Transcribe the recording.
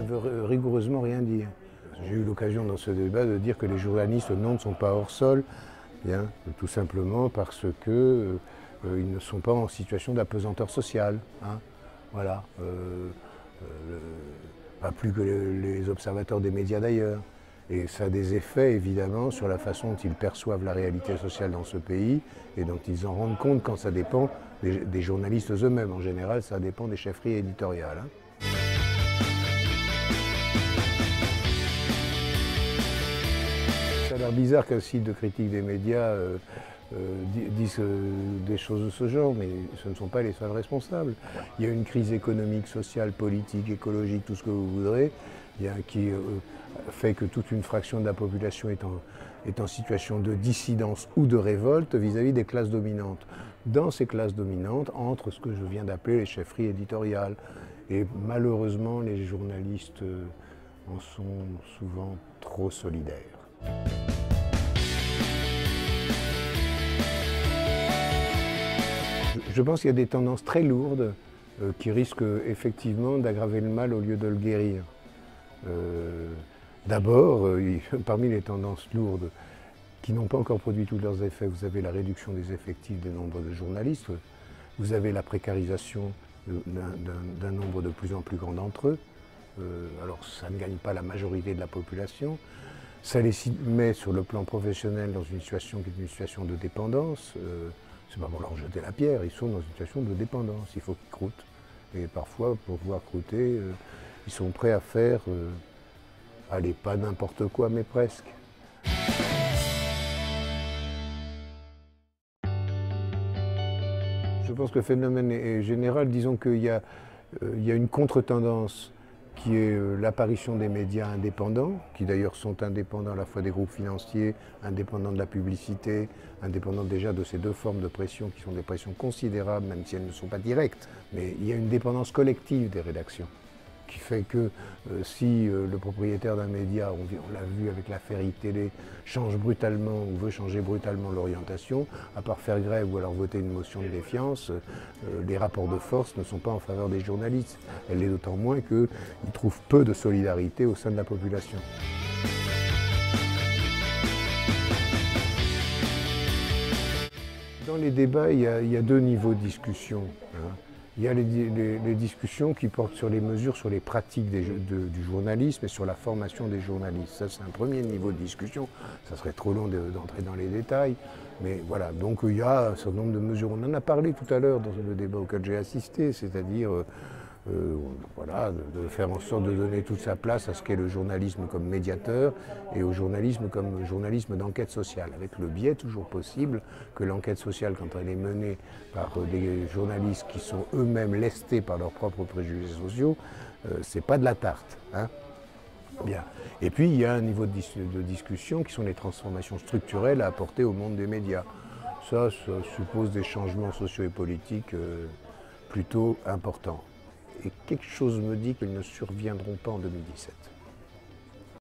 veut rigoureusement rien dire. J'ai eu l'occasion dans ce débat de dire que les journalistes non ne sont pas hors sol, bien, tout simplement parce que ils ne sont pas en situation d'apesanteur sociale. Hein, voilà. Pas plus que les observateurs des médias d'ailleurs. Et ça a des effets évidemment sur la façon dont ils perçoivent la réalité sociale dans ce pays et dont ils en rendent compte quand ça dépend des journalistes eux-mêmes. En général, ça dépend des chefferies éditoriales. Hein. Ça a l'air bizarre qu'un site de critique des médias disent des choses de ce genre, mais ce ne sont pas les seuls responsables. Il y a une crise économique, sociale, politique, écologique, tout ce que vous voudrez, qui fait que toute une fraction de la population est en situation de dissidence ou de révolte vis-à-vis des classes dominantes. Dans ces classes dominantes entre ce que je viens d'appeler les chefferies éditoriales. Et malheureusement, les journalistes en sont souvent trop solidaires. Je pense qu'il y a des tendances très lourdes qui risquent effectivement d'aggraver le mal au lieu de le guérir. D'abord, parmi les tendances lourdes qui n'ont pas encore produit tous leurs effets, vous avez la réduction des effectifs des nombres de journalistes, vous avez la précarisation d'un nombre de plus en plus grand d'entre eux. Alors ça ne gagne pas la majorité de la population. Ça les met sur le plan professionnel dans une situation qui est une situation de dépendance. C'est pas pour leur jeter la pierre, ils sont dans une situation de dépendance, il faut qu'ils croûtent. Et parfois, pour pouvoir croûter, ils sont prêts à faire, allez, pas n'importe quoi, mais presque. Je pense que le phénomène est général. Disons qu'il y a une contre-tendance qui est l'apparition des médias indépendants, qui d'ailleurs sont indépendants à la fois des groupes financiers, indépendants de la publicité, indépendants déjà de ces deux formes de pression qui sont des pressions considérables, même si elles ne sont pas directes. Mais il y a une dépendance collective des rédactions, qui fait que si le propriétaire d'un média, on l'a vu avec l'affaire iTélé, change brutalement ou veut changer brutalement l'orientation, à part faire grève ou alors voter une motion de défiance, les rapports de force ne sont pas en faveur des journalistes. Elle l'est d'autant moins qu'ils trouvent peu de solidarité au sein de la population. Dans les débats, il y a deux niveaux de discussion. Hein. Il y a les discussions qui portent sur les mesures, sur les pratiques du journalisme et sur la formation des journalistes. Ça, c'est un premier niveau de discussion. Ça serait trop long d'entrer dans les détails. Mais voilà, donc il y a un certain nombre de mesures. On en a parlé tout à l'heure dans le débat auquel j'ai assisté, c'est-à-dire voilà, de faire en sorte de donner toute sa place à ce qu'est le journalisme comme médiateur et au journalisme comme journalisme d'enquête sociale, avec le biais toujours possible que l'enquête sociale, quand elle est menée par des journalistes qui sont eux-mêmes lestés par leurs propres préjugés sociaux, c'est pas de la tarte. Hein. Bien. Et puis il y a un niveau de discussion qui sont les transformations structurelles à apporter au monde des médias. Ça suppose des changements sociaux et politiques plutôt importants. Et quelque chose me dit qu'ils ne surviendront pas en 2017.